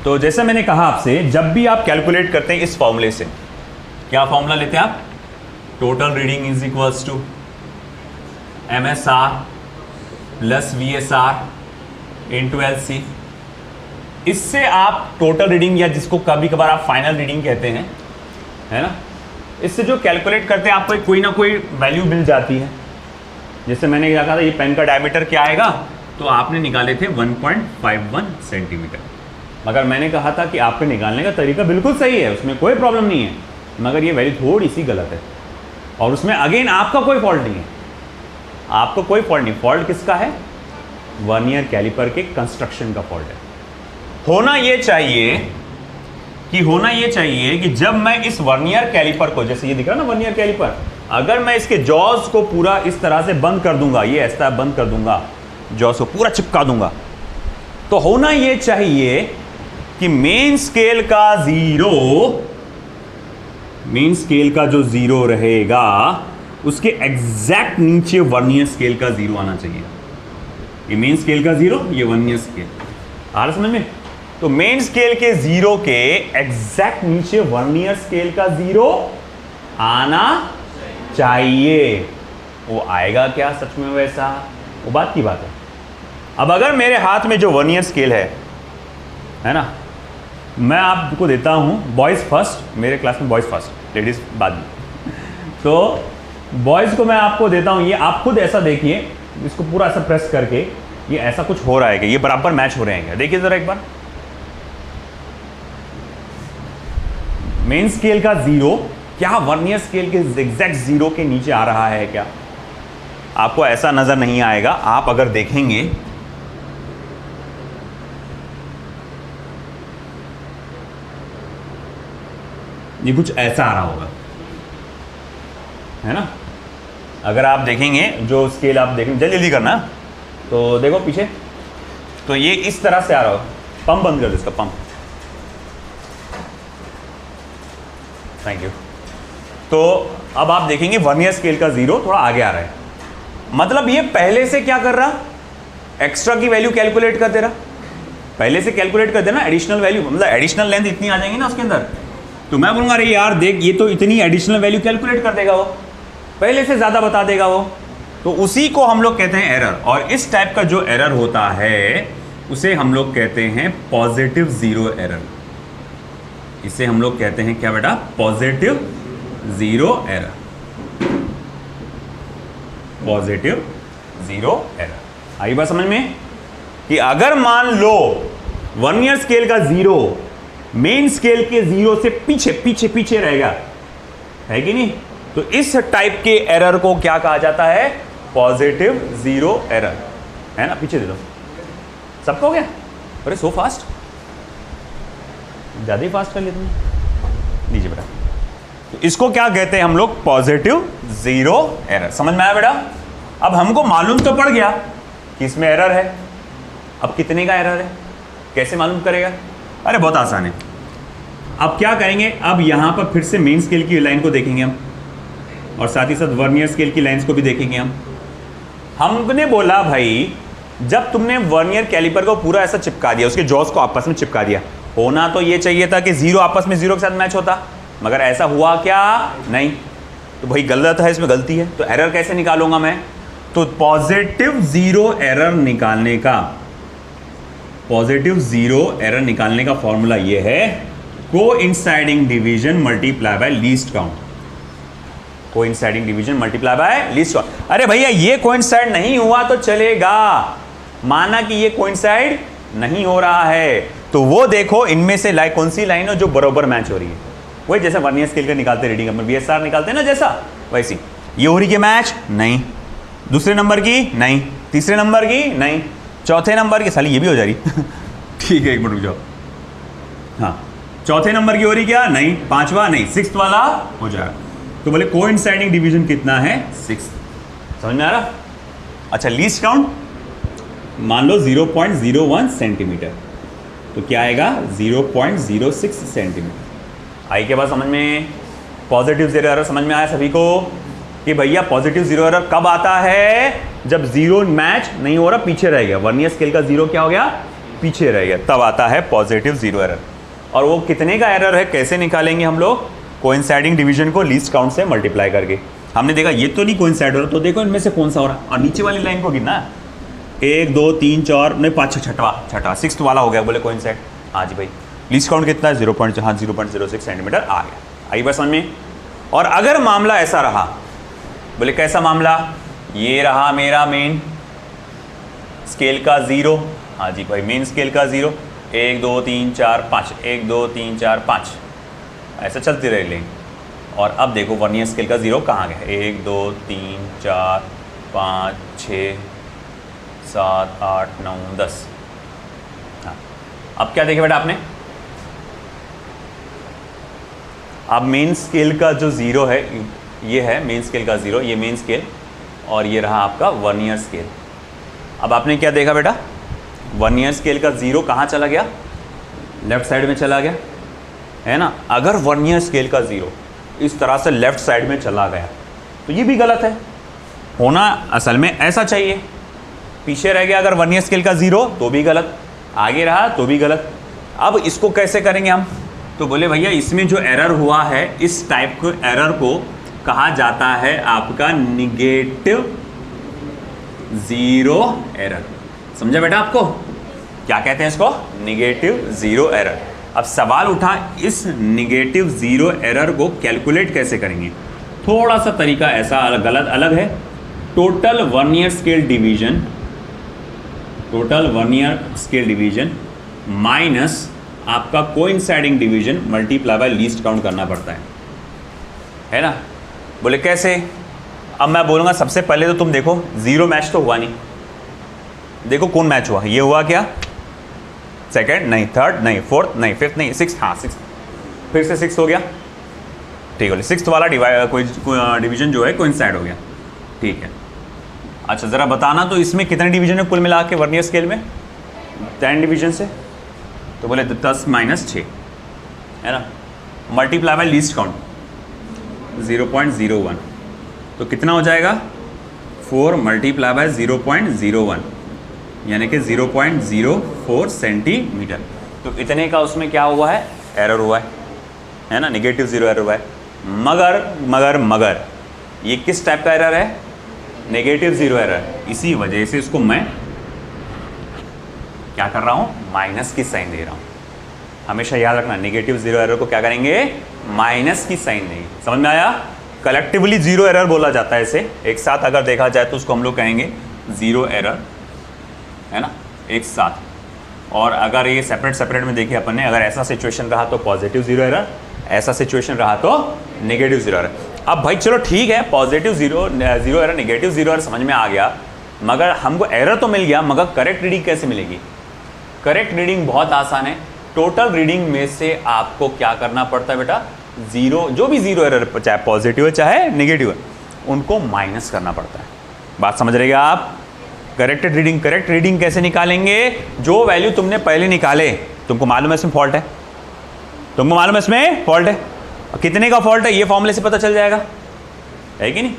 तो जैसे मैंने कहा आपसे, जब भी आप कैलकुलेट करते हैं इस फॉर्मूले से, क्या फॉर्मूला लेते हैं आप? Total reading is equals to MSR plus VSR into LC। इससे आप टोटल रीडिंग, या जिसको कभी कभार आप फाइनल रीडिंग कहते हैं, है ना, इससे जो कैलकुलेट करते हैं आपको कोई ना कोई वैल्यू मिल जाती है। जैसे मैंने क्या कहा था, ये पेन का डायमीटर क्या आएगा, तो आपने निकाले थे 1.51 सेंटीमीटर। मगर मैंने कहा था कि आपके निकालने का तरीका बिल्कुल सही है, उसमें कोई प्रॉब्लम नहीं है, मगर ये वैल्यू थोड़ी सी गलत है। और उसमें अगेन आपका कोई फॉल्ट नहीं है, आपको कोई फॉल्ट नहीं। फॉल्ट किसका है? वर्नियर कैलिपर के कंस्ट्रक्शन का फॉल्ट है। होना ये चाहिए कि जब मैं इस वर्नियर कैलिपर को, जैसे ये दिख रहा है ना वर्नियर कैलिपर, अगर मैं इसके जॉज को पूरा इस तरह से बंद कर दूंगा, ये ऐसा बंद कर दूंगा, जॉज को पूरा चिपका दूंगा, तो होना ये चाहिए कि मेन स्केल का जो जीरो रहेगा उसके एग्जैक्ट नीचे वर्नियर स्केल का जीरो आना चाहिए। ये मेन स्केल का जीरो, ये वर्नियर स्केल, आ रहा समझ में? तो मेन स्केल के जीरो के एग्जैक्ट नीचे वर्नियर स्केल का जीरो आना चाहिए। वो आएगा क्या सच में वैसा, वो बात की बात है। अब अगर मेरे हाथ में जो वर्नियर स्केल है ना, मैं आपको देता हूं बॉयज़ फर्स्ट, मेरे क्लास में बॉयज़ फर्स्ट, लेडीज़ बाद में, तो बॉयज़ को मैं आपको देता हूं, ये आप खुद ऐसा देखिए, इसको पूरा ऐसा प्रेस करके, ये ऐसा कुछ हो रहा है कि ये बराबर मैच हो रहे हैं क्या? देखिए ज़रा एक बार, मेन स्केल का जीरो क्या वर्नियर स्केल के एग्जैक्ट जीरो के नीचे आ रहा है क्या? आपको ऐसा नज़र नहीं आएगा। आप अगर देखेंगे, ये कुछ ऐसा आ रहा होगा, है ना? अगर आप देखेंगे जो स्केल आप देखेंगे, जल्दी जल्दी करना, तो देखो पीछे, तो ये इस तरह से आ रहा होगा। पंप बंद कर दो इसका, पंप। Thank you. तो अब आप देखेंगे वर्नियर स्केल का जीरो थोड़ा आगे आ रहा है, मतलब ये पहले से क्या कर रहा, एक्स्ट्रा की वैल्यू कैलकुलेट कर दे रहा, पहले से कैलकुलेट कर देना एडिशनल वैल्यू, मतलब एडिशनल लेंथ इतनी आ जाएंगी ना उसके अंदर, तो मैं बोलूँगा अरे यार देख, ये तो इतनी एडिशनल वैल्यू कैलकुलेट कर देगा, वो पहले से ज़्यादा बता देगा वो। तो उसी को हम लोग कहते हैं एरर। और इस टाइप का जो एरर होता है उसे हम लोग कहते हैं पॉजिटिव जीरो एरर। इसे हम लोग कहते हैं क्या बेटा? Positive zero error. Positive zero error. आई बात समझ में? कि अगर मान लो वर्नियर स्केल का जीरो मेन स्केल के जीरो से पीछे पीछे पीछे रहेगा, है कि नहीं, तो इस टाइप के एरर को क्या कहा जाता है? पॉजिटिव जीरो एरर, है ना? पीछे दे दो, सबका हो गया? अरे सो फास्ट, ज्यादा ही फास्ट कर लिया तुमने, लीजिए बेटा। तो इसको क्या कहते हैं हम लोग? Positive zero error. समझ में आया बेटा? अब हमको मालूम तो पड़ गया कि इसमें एरर है। अब कितने का एरर है, कैसे मालूम करेगा? अरे बहुत आसान है। अब क्या करेंगे, अब यहां पर फिर से मेन स्केल की लाइन को देखेंगे हम, और साथ ही साथ वर्नियर स्केल की लाइंस को भी देखेंगे हम। हमने बोला भाई, जब तुमने वर्नियर कैलिपर को पूरा ऐसा चिपका दिया, उसके जॉस को आपस में चिपका दिया, होना तो ये चाहिए था कि जीरो आपस में जीरो के साथ मैच होता, मगर ऐसा हुआ क्या? नहीं। तो भाई गलत है, इसमें गलती है, तो एरर कैसे निकालूंगा मैं? तो पॉजिटिव जीरो एरर निकालने का, पॉजिटिव जीरो एरर निकालने का फॉर्मूला ये है, coinciding division multiply by least count. Coinciding division multiply by least count. अरे भैया ये कोइंसाइड नहीं हुआ तो चलेगा, माना कि ये कोइंसाइड नहीं हो रहा है, तो वो देखो इनमें से लाइन, कौन सी लाइन है जो बराबर मैच हो रही है। वही जैसे वर्नियर स्केल का निकालते रीडिंग अपन VSR निकालते हैं ना, जैसा वैसी। ये हो रही है मैच? नहीं। दूसरे नंबर की? नहीं। तीसरे नंबर की? नहीं। चौथे नंबर की? साली ये भी हो जा रही ठीक है, एक मिनट रुक जाओ। हाँ, चौथे नंबर की हो रही क्या? नहीं। पांचवा? नहीं। सिक्स्थ वाला हो जाएगा। तो बोले कोइंसाइडिंग डिवीजन कितना है? 6। समझ में आ रहा? अच्छा, लीस्ट काउंट मान लो 0.01 सेंटीमीटर, तो क्या आएगा? 0.06 सेंटीमीटर। आई के बाद समझ में? पॉजिटिव जीरो एरर समझ में आया सभी को कि भैया पॉजिटिव जीरो एरर कब आता है? जब जीरो मैच नहीं हो रहा, पीछे रह गया। वर्नियर स्केल का जीरो क्या हो गया? पीछे रह गया, तब आता है पॉजिटिव जीरो एरर। और वो कितने का एरर है कैसे निकालेंगे हम लोग? कोइंसाइडिंग डिवीजन को लीस्ट काउंट से मल्टीप्लाई करके। हमने देखा ये तो नहीं कोइंसाइड हो रहा, तो देखो इनमें से कौन सा हो रहा है, और नीचे वाली लाइन को गिनना, 1 2 3 4 नहीं 5 6 छठा 6th वाला हो गया, बोले कोइंसाइड। हाँ जी भाई, लीस्ट काउंट कितना है? 0.06 सेंटीमीटर आ गया। आई बात समझ में? और अगर मामला ऐसा रहा, बोले कैसा मामला? ये रहा मेरा मेन स्केल का 0। हाँ जी भाई, मेन स्केल का 0, 1 2 3 4 5, 1 2 3 4 5, ऐसा चलती रही लाइन। और अब देखो वर्नियर स्केल का 0 कहाँ गया? 1 2 3 4 5 6 7 8 9 10। हाँ, अब क्या देखे बेटा आपने? अब मेन स्केल का जो 0 है, ये है मेन स्केल का 0, ये मेन स्केल, और ये रहा आपका वर्नियर स्केल। अब आपने क्या देखा बेटा? वर्नियर स्केल का 0 कहाँ चला गया? लेफ्ट साइड में चला गया, है ना। अगर वर्नियर स्केल का 0 इस तरह से लेफ्ट साइड में चला गया तो ये भी गलत है। होना असल में ऐसा चाहिए, पीछे रह गया अगर वर्नियर स्केल का 0 तो भी गलत, आगे रहा तो भी गलत। अब इसको कैसे करेंगे हम? तो बोले भैया इसमें जो एरर हुआ है, इस टाइप के एरर को कहा जाता है आपका निगेटिव जीरो एरर। समझा बेटा आपको? क्या कहते हैं इसको? Negative zero error. अब सवाल उठा, इस निगेटिव जीरो एरर को कैलकुलेट कैसे करेंगे? थोड़ा सा तरीका ऐसा अलग है। Total vernier scale division minus आपका coinciding division multiply by least count करना पड़ता है ना। बोले कैसे? अब मैं बोलूँगा सबसे पहले तो तुम देखो 0 मैच तो हुआ नहीं, देखो कौन मैच हुआ। ये हुआ क्या? सेकंड नहीं, थर्ड नहीं, फोर्थ नहीं, फिफ्थ नहीं, सिक्स। हाँ 6, फिर से 6 हो गया, ठीक है। 6th वाला डिवीजन जो है कोइंसाइड हो गया, ठीक है। अच्छा ज़रा बताना तो इसमें कितने डिवीजन है कुल मिला के वर्नियर स्केल में? 10 डिवीजन से, तो बोले 10 - 6 है ना, मल्टीप्लाई बाय लीस्ट काउंट 0.01, तो कितना हो जाएगा? 4 मल्टीप्लाई बाय 0.01 यानी कि 0.04 सेंटीमीटर। तो इतने का उसमें क्या हुआ है? एरर हुआ है ना, निगेटिव जीरो एरर हुआ है। मगर ये किस टाइप का एरर है? Negative zero error. इसी वजह से इसको मैं क्या कर रहा हूँ? माइनस की साइन दे रहा हूँ। हमेशा याद रखना, नेगेटिव जीरो एरर को क्या करेंगे? माइनस की साइन देंगे। समझ में आया? कलेक्टिवली जीरो एरर बोला जाता है इसे, एक साथ अगर देखा जाए तो उसको हम लोग कहेंगे जीरो एरर, है ना, एक साथ। और अगर ये सेपरेट में देखिए अपन ने, अगर ऐसा सिचुएशन रहा तो पॉजिटिव जीरो एरर, ऐसा सिचुएशन रहा तो नेगेटिव जीरो एरर। अब भाई चलो ठीक है, positive zero error, negative zero error समझ में आ गया, मगर हमको एरर तो मिल गया, मगर करेक्ट रीडिंग कैसे मिलेगी? करेक्ट रीडिंग बहुत आसान है। टोटल रीडिंग में से आपको क्या करना पड़ता है बेटा? जीरो, जो भी जीरो एरर, चाहे पॉजिटिव है चाहे नेगेटिव है, उनको माइनस करना पड़ता है। बात समझ रहे आप? करेक्ट रीडिंग कैसे निकालेंगे? जो वैल्यू तुमने पहले निकाले, तुमको मालूम है इसमें फॉल्ट है, तुमको मालूम है इसमें फॉल्ट है, कितने का फॉल्ट है ये फॉर्मूले से पता चल जाएगा, है कि नहीं?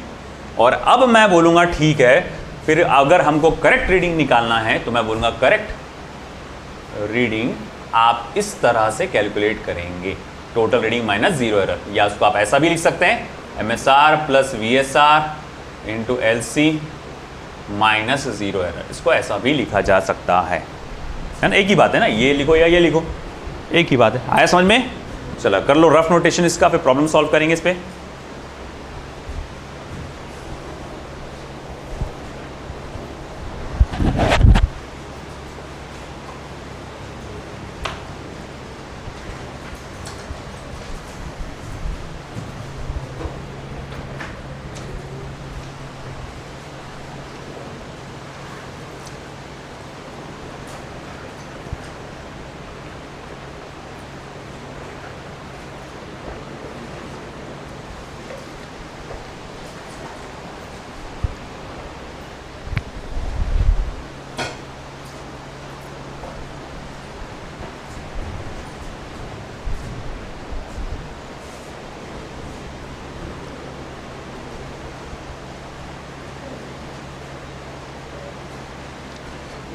और अब मैं बोलूँगा ठीक है, फिर अगर हमको करेक्ट रीडिंग निकालना है तो मैं बोलूँगा करेक्ट रीडिंग आप इस तरह से कैलकुलेट करेंगे, total reading minus zero error. या उसको आप ऐसा भी लिख सकते हैं, MSR plus VSR into LC minus zero error. इसको ऐसा भी लिखा जा सकता है ना, एक ही बात है ना, ये लिखो या ये लिखो, एक ही बात है। आया समझ में? चलो कर लो रफ नोटेशन इसका, फिर प्रॉब्लम सॉल्व करेंगे इस पे।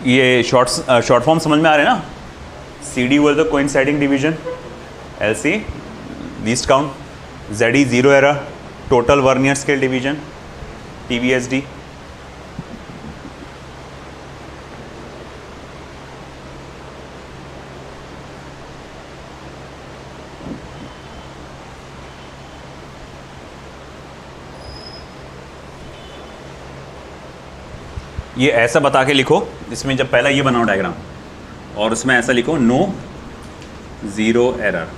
ये शॉर्ट फॉर्म समझ में आ रहे हैं ना? CD was the coinciding division, LC least count, ZE zero error, total vernier scale division, TVSD. ये ऐसा बता के लिखो, इसमें जब पहला ये बनाओ डायग्राम और उसमें ऐसा लिखो नो ज़ीरो एरर,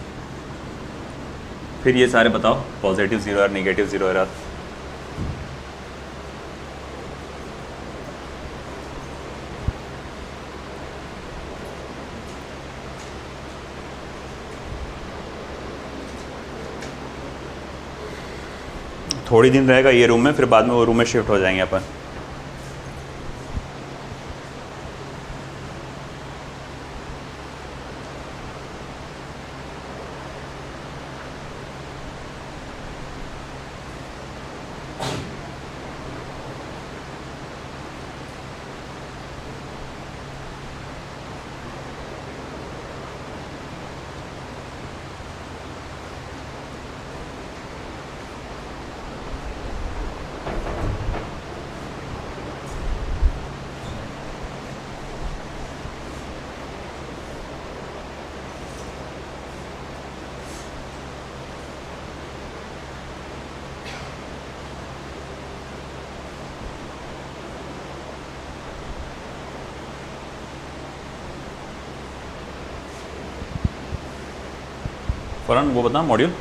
फिर ये सारे बताओ positive zero error, negative zero error. थोड़ी दिन रहेगा ये रूम में, फिर बाद में वो रूम में शिफ्ट हो जाएंगे अपन। फरहान वो बता मॉड्यूल।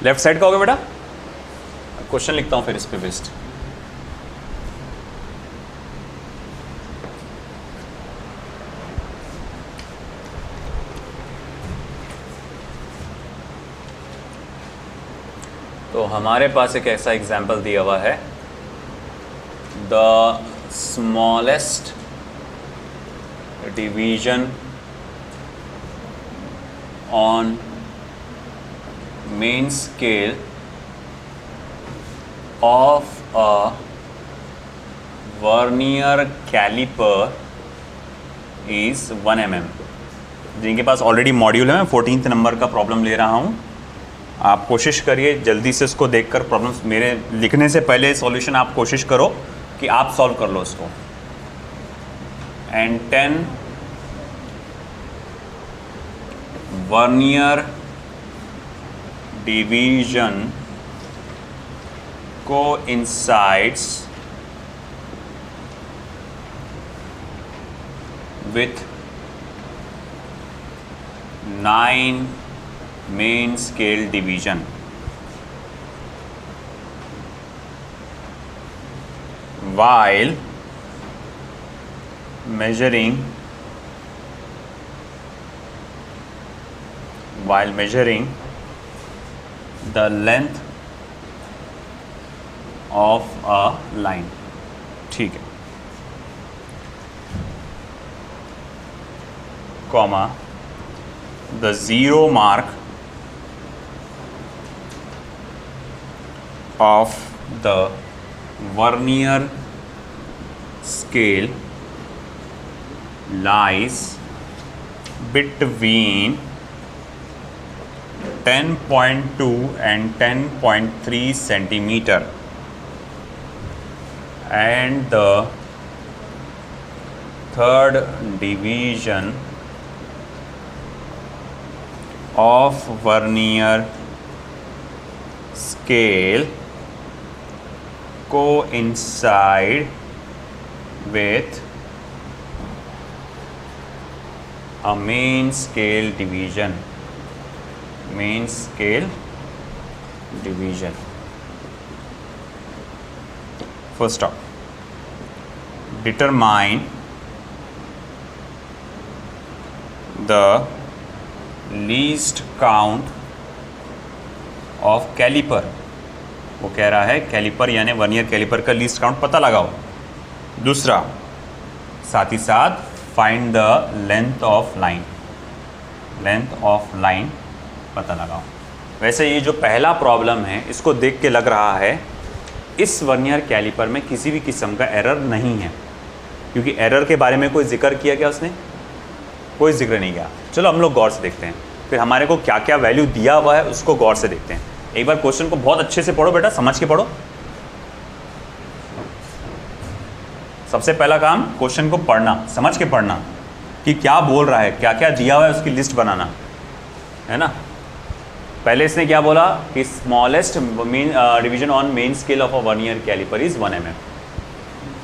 लेफ्ट साइड का होगा बेटा, क्वेश्चन लिखता हूं फिर इस पे बेस्ड। तो हमारे पास एक ऐसा एग्जाम्पल दिया हुआ है, the smallest division on main scale of a vernier caliper is 1 mm। जिनके पास ऑलरेडी मॉड्यूल है, मैं 14th नंबर का प्रॉब्लम ले रहा हूँ। आप कोशिश करिए जल्दी से इसको देखकर, प्रॉब्लम्स मेरे लिखने से पहले सॉल्यूशन आप कोशिश करो कि आप सॉल्व कर लो इसको। And 10 vernier division coincides with 9 main scale division while measuring the length of a line। ठीक है, comma the zero mark of the vernier scale lies between 10.2 and 10.3 centimeter, and the third division of vernier scale coincide with a main scale division. Main scale division. First stop. Determine the least count of caliper. वो कह रहा है caliper यानी vernier calliper का least count पता लगाओ। दूसरा, साथ ही साथ find the length of line. Length of line पता लगाओ। वैसे ये जो पहला प्रॉब्लम है इसको देख के लग रहा है इस वर्नियर कैलिपर में किसी भी किस्म का एरर नहीं है, क्योंकि एरर के बारे में कोई जिक्र किया क्या उसने? कोई जिक्र नहीं किया। चलो हम लोग गौर से देखते हैं, फिर हमारे को क्या क्या वैल्यू दिया हुआ है उसको गौर से देखते हैं। एक बार क्वेश्चन को बहुत अच्छे से पढ़ो बेटा, समझ के पढ़ो। सबसे पहला काम क्वेश्चन को पढ़ना, समझ के पढ़ना कि क्या बोल रहा है, क्या क्या दिया हुआ है उसकी लिस्ट बनाना है ना। पहले इसने क्या बोला कि smallest division on main scale of a vernier calliper is 1 mm,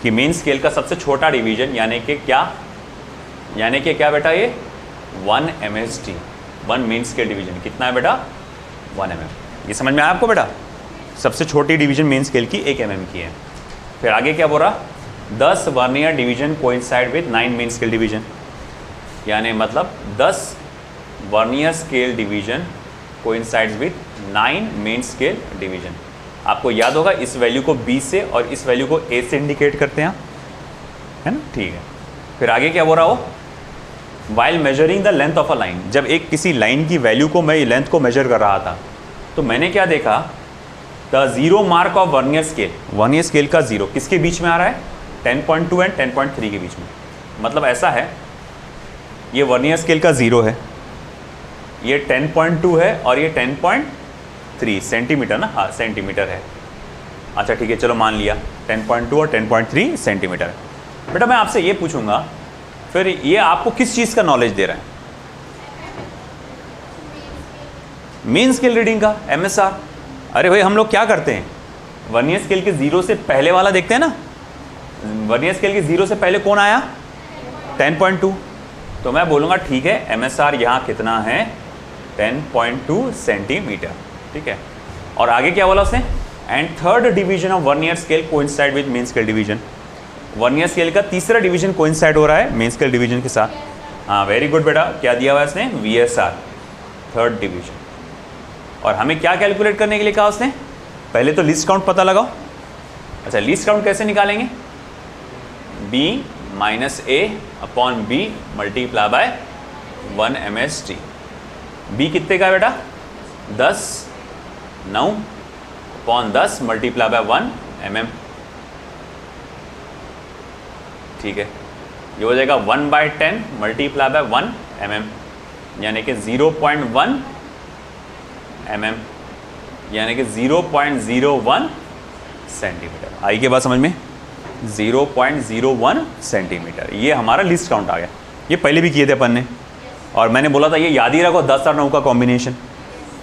कि मेन स्केल का सबसे छोटा डिवीजन यानी कि क्या बेटा, ये 1 MSD, 1 मेन स्केल डिवीजन कितना है बेटा? 1 mm। ये समझ में आया आपको बेटा? सबसे छोटी डिवीजन मेन स्केल की 1 mm की है। फिर आगे क्या बोल रहा? 10 vernier division coincide with 9 main scale division, यानी मतलब 10 vernier scale division coincides with 9 main scale division. आपको याद होगा इस वैल्यू को B से और इस वैल्यू को A से इंडिकेट करते हैं, है ना? ठीक है। फिर आगे क्या बोल रहा हो? While measuring the length of a line, जब एक किसी लाइन की वैल्यू को मैं लेंथ को मेजर कर रहा था तो मैंने क्या देखा? The zero mark of vernier scale, vernier scale का जीरो किसके बीच में आ रहा है? 10.2 एंड 10.3 के बीच में। मतलब ऐसा है, ये वर्नियर स्केल का जीरो है, ये 10.2 है और ये 10.3 सेंटीमीटर ना, हाँ सेंटीमीटर है। अच्छा ठीक है, चलो मान लिया 10.2 और 10.3 सेंटीमीटर है। बेटा मैं आपसे ये पूछूंगा, फिर ये आपको किस चीज़ का नॉलेज दे रहा है? मेन स्केल रीडिंग का, MSR। अरे भाई हम लोग क्या करते हैं, वर्नियर स्केल के जीरो से पहले वाला देखते हैं ना। वर्नियर स्केल के जीरो से पहले कौन आया? 10.2। तो मैं बोलूँगा ठीक है MSR यहाँ कितना है? 10.2 सेंटीमीटर। ठीक है। और आगे क्या बोला उसने? And third division of vernier scale coincide with main scale division. Vernier scale का तीसरा डिवीजन कोइंसाइड हो रहा है मेन स्केल डिवीजन के साथ। हाँ वेरी गुड बेटा, क्या दिया हुआ है इसने? VSR, third division. और हमें क्या कैलकुलेट करने के लिए कहा उसने? पहले तो लिस्ट काउंट पता लगाओ। अच्छा लिस्ट काउंट कैसे निकालेंगे? B minus A upon B multiply by 1 MSD। B कितने का है बेटा? 10, 9 अपॉन 10 मल्टीप्लाई बाय 1 mm। ठीक है, ये हो जाएगा 1/10 मल्टीप्लाई बाय 1 mm, यानी कि 0.1 mm, यानी कि 0.01 सेंटीमीटर। आई के बाद समझ में? 0.01 सेंटीमीटर, ये हमारा लिस्ट काउंट आ गया। ये पहले भी किए थे अपन ने, और मैंने बोला था ये याद ही रखो 10 और 9 का कॉम्बिनेशन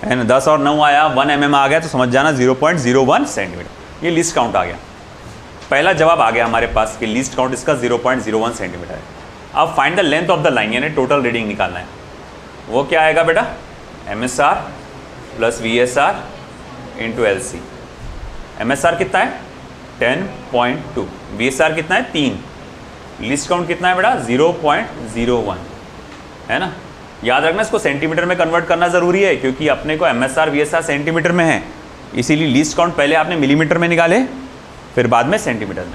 है ना। 10 और 9 आया, 1 mm आ गया तो समझ जाना 0.01 सेंटीमीटर। ये लिस्ट काउंट आ गया। पहला जवाब आ गया हमारे पास कि लिस्ट काउंट इसका 0.01 सेंटीमीटर है। अब find the length of the line, यानी टोटल रीडिंग निकालना है। वो क्या आएगा बेटा? MSR plus VSR into LC। MSR कितना है? 10.2। VSR कितना है? 3। लिस्ट काउंट कितना है बेटा? 0.01, है ना। याद रखना इसको सेंटीमीटर में कन्वर्ट करना ज़रूरी है, क्योंकि अपने को MSR VSR सेंटीमीटर में है, इसीलिए लिस्ट काउंट पहले आपने मिलीमीटर में निकाले फिर बाद में सेंटीमीटर में।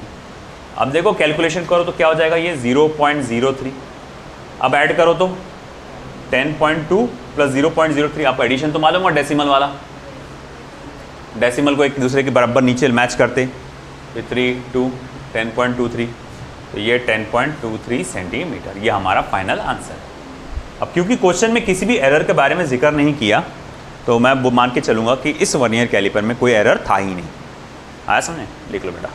अब देखो कैलकुलेशन करो तो क्या हो जाएगा? ये 0.03। अब ऐड करो तो 10.2 प्लस 0.03। आपको एडिशन तो मालूम है डेसिमल वाला, डेसिमल को एक दूसरे के बराबर नीचे मैच करते, तो 3, 2, 10.23, तो ये 10.23 सेंटीमीटर। ये हमारा फाइनल आंसर है। अब क्योंकि क्वेश्चन में किसी भी एरर के बारे में जिक्र नहीं किया, तो मैं वो मान के चलूँगा कि इस वर्नियर कैलिपर में कोई एरर था ही नहीं। आया समझे? लिख लो बेटा।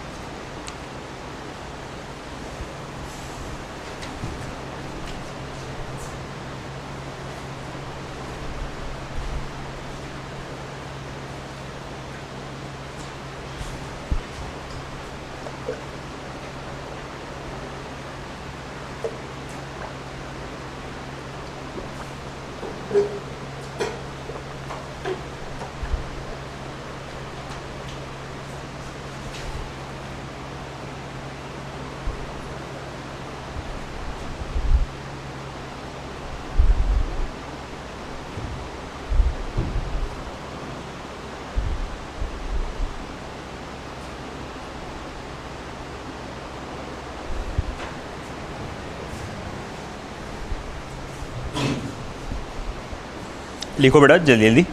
लिखो बेटा जल्दी जल्दी।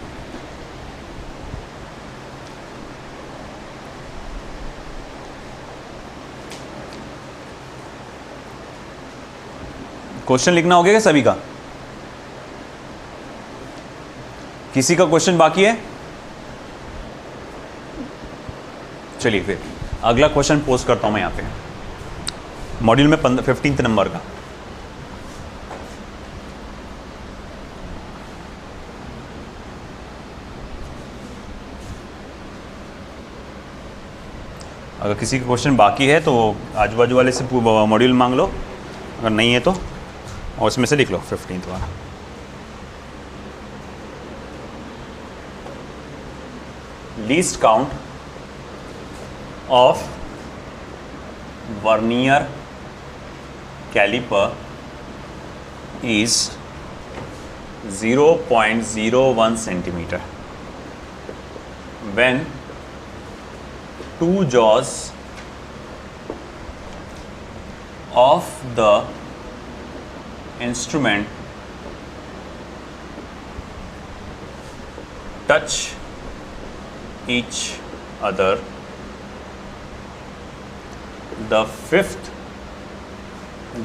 क्वेश्चन लिखना हो गया क्या सभी का? किसी का क्वेश्चन बाकी है? चलिए फिर अगला क्वेश्चन पोस्ट करता हूं मैं यहां पे मॉड्यूल में 15 नंबर का। अगर किसी का क्वेश्चन बाकी है तो आजू बाजू वाले से मॉड्यूल मांग लो, अगर नहीं है तो और उसमें से लिख लो 15th वाला। Least count of vernier calliper is 0.01 centimetre when two jaws of the instrument touch each other, the fifth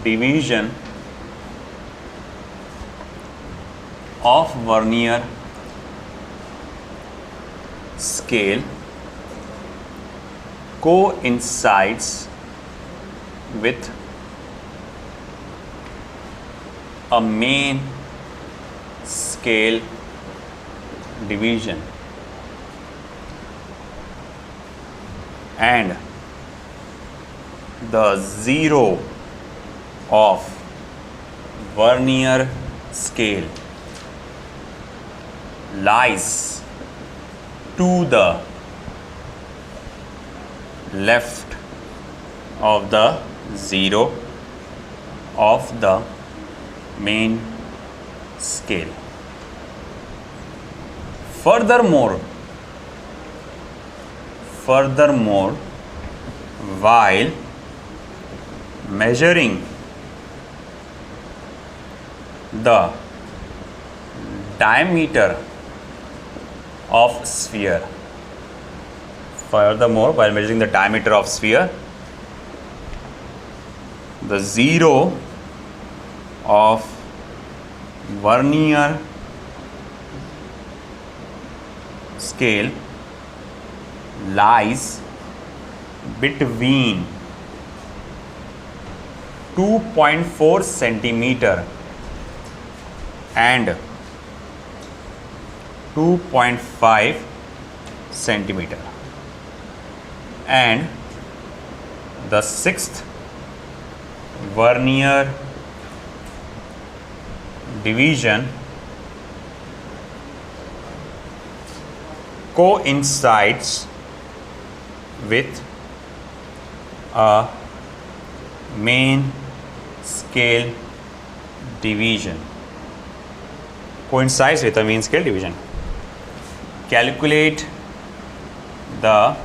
division of vernier scale coincides with a main scale division and the zero of vernier scale lies to the left of the zero of the main scale. Furthermore, while measuring the diameter of sphere, while measuring the diameter of sphere, the zero of vernier scale lies between 2.4 centimeter and 2.5 centimeter, and the sixth vernier division coincides with a main scale division. Coincides with a main scale division. Calculate the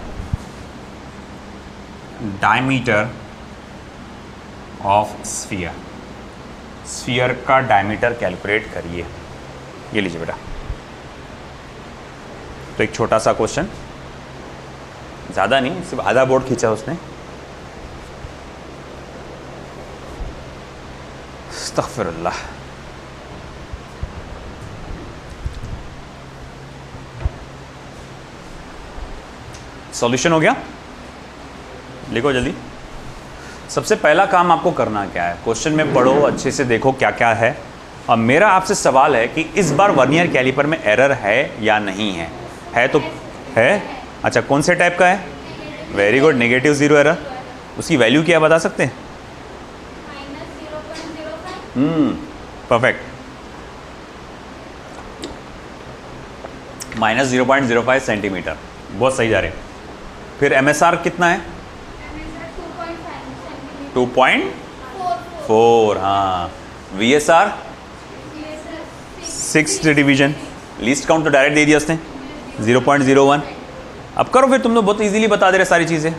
diameter of sphere. Sphere का diameter calculate करिए। ये लीजिए बेटा, तो एक छोटा सा question, ज़्यादा नहीं, सिर्फ आधा बोर्ड खींचा उसने। अस्तगफिरुल्लाह। सॉल्यूशन हो गया, लिखो जल्दी। सबसे पहला काम आपको करना क्या है, क्वेश्चन में पढ़ो, अच्छे से देखो क्या क्या है। और मेरा आपसे सवाल है कि इस बार वर्नियर कैलिपर में एरर है या नहीं है? है तो है। अच्छा, कौन से टाइप का है? Very good, negative zero error. उसकी वैल्यू क्या है बता सकते हैं? परफेक्ट, -0.05 सेंटीमीटर, बहुत सही जा रहे हैं। फिर MSR कितना है? 2.4। हाँ, VSR 6th division, least count तो डायरेक्ट दे दिया उसने 0.01। अब करो फिर, तुम लोग बहुत इजीली बता दे रहे सारी चीजें।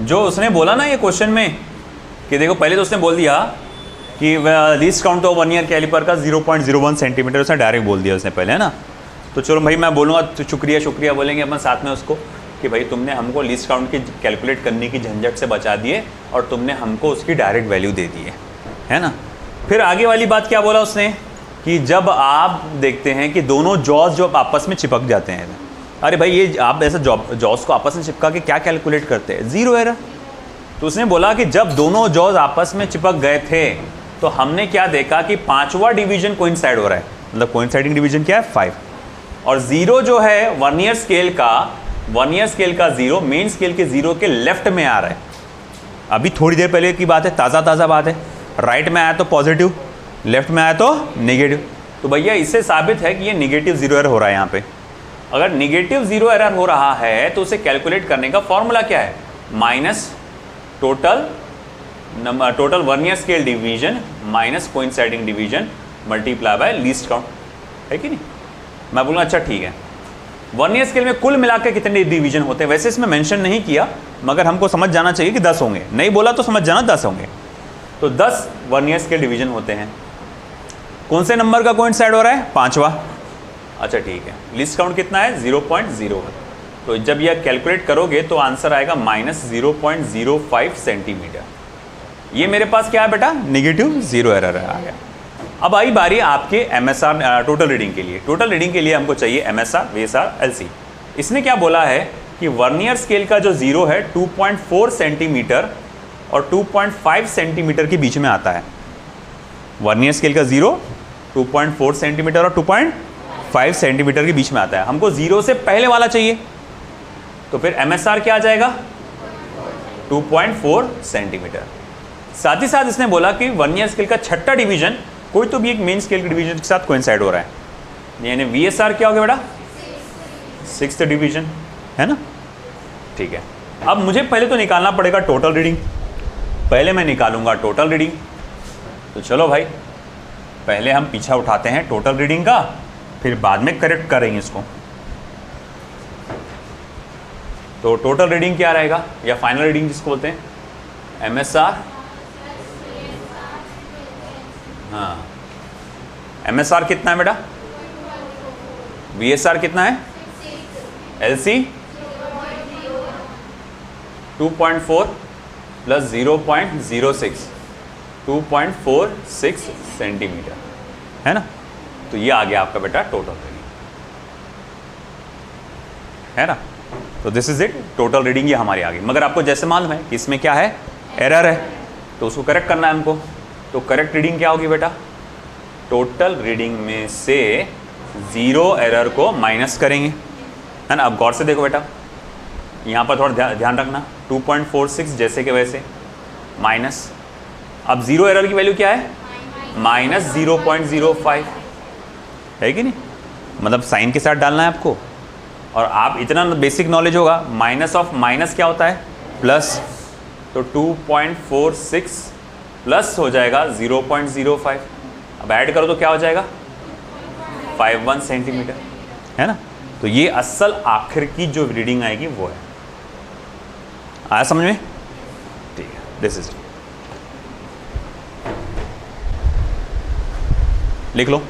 जो उसने बोला ना ये क्वेश्चन में कि देखो, पहले तो उसने बोल दिया कि least count of vernier calliper का 0.01 सेंटीमीटर, उसने डायरेक्ट बोल दिया उसने पहले, है ना। तो चलो भाई मैं बोलूँगा तो शुक्रिया शुक्रिया बोलेंगे अपन साथ में उसको कि भाई तुमने हमको लीस्ट काउंट की कैलकुलेट करने की झंझट से बचा दिए और तुमने हमको उसकी डायरेक्ट वैल्यू दे दी है ना। फिर आगे वाली बात क्या बोला उसने कि जब आप देखते हैं कि दोनों जॉज जो आपस में चिपक जाते हैं, अरे भाई ये आप ऐसा जॉज को आपस में चिपका के क्या कैलकुलेट करते हैं? Zero error. तो उसने बोला कि जब दोनों जॉज आपस में चिपक गए थे तो हमने क्या देखा कि 5वां डिवीजन कोइंसाइड हो रहा है, मतलब कोइंसाइडिंग डिवीजन क्या है? 5। और जीरो जो है वर्नियर स्केल का जीरो मेन स्केल के जीरो के लेफ्ट में आ रहा है। अभी थोड़ी देर पहले की बात है, ताज़ा बात है। राइट में आया तो पॉजिटिव, लेफ्ट में आया तो नेगेटिव। तो भैया इससे साबित है कि ये नेगेटिव जीरो एरर हो रहा है यहाँ पे। अगर नेगेटिव जीरो एरर हो रहा है तो उसे कैलकुलेट करने का फॉर्मूला क्या है? Minus total vernier scale division minus coinciding division multiply by least count, है कि नहीं? मैं बोलूँगा अच्छा ठीक है। वर्नियर स्केल में कुल मिलाकर कितने डिवीजन होते हैं? वैसे इसमें मेंशन नहीं किया, मगर हमको समझ जाना चाहिए कि 10 होंगे। नहीं बोला तो समझ जाना 10 होंगे। तो 10 वर्नियर स्केल डिवीजन होते हैं। कौन से नंबर का कोइंसाइड हो रहा है? 5वां। अच्छा ठीक है। लीस्ट काउंट कितना है? 0.01। तो जब यह कैलकुलेट करोगे तो आंसर आएगा -0.05 सेंटीमीटर। ये मेरे पास क्या है बेटा? नेगेटिव जीरो एरर आ गया। अब आई बारी आपके MSR टोटल रीडिंग के लिए। टोटल रीडिंग के लिए हमको चाहिए MSR, VSR, LC। इसने क्या बोला है कि वर्नियर स्केल का जो जीरो है 2.4 सेंटीमीटर और 2.5 सेंटीमीटर के बीच में आता है। वर्नियर स्केल का जीरो 2.4 सेंटीमीटर और 2.5 सेंटीमीटर के बीच में आता है। हमको जीरो से पहले वाला चाहिए, तो फिर MSR क्या आ जाएगा? 2.4 सेंटीमीटर। साथ ही साथ इसने बोला कि वर्नियर स्केल का 6ठा डिवीजन कोई तो भी एक मेन स्केल के डिवीजन के साथ कोइंसाइड हो रहा है, यानी VSR क्या हो गया बेटा? 6th डिवीजन, है ना। ठीक है। अब मुझे पहले तो निकालना पड़ेगा टोटल रीडिंग। पहले मैं निकालूंगा टोटल रीडिंग। तो चलो भाई, पहले हम पीछा उठाते हैं टोटल रीडिंग का, फिर बाद में करेक्ट करेंगे इसको। तो टोटल रीडिंग क्या रहेगा, या फाइनल रीडिंग जिसको बोलते हैं? MSR, हाँ MSR कितना है बेटा? VSR कितना है? LC 2.4 प्लस 0.06, 2.46 सेंटीमीटर, है ना। तो ये आ गया आपका बेटा टोटल रीडिंग, है ना। तो this is it, total reading ये हमारी आ गई। मगर आपको जैसे मालूम है कि इसमें क्या है? एरर है, तो उसको करेक्ट करना है हमको। तो करेक्ट रीडिंग क्या होगी बेटा? टोटल रीडिंग में से जीरो एरर को माइनस करेंगे, है ना। अब गौर से देखो बेटा, यहाँ पर थोड़ा ध्यान रखना, 2.46 जैसे कि वैसे माइनस। अब जीरो एरर की वैल्यू क्या है? -0.05, है कि नहीं। मतलब साइन के साथ डालना है आपको। और आप इतना बेसिक नॉलेज होगा, माइनस ऑफ माइनस क्या होता है? प्लस। तो 2.46 प्लस हो जाएगा 0.05। अब ऐड करो तो क्या हो जाएगा? 51 सेंटीमीटर, है ना। तो ये असल आखिर की जो रीडिंग आएगी वो है। आया समझ में? ठीक है, दिस इज, लिख लो।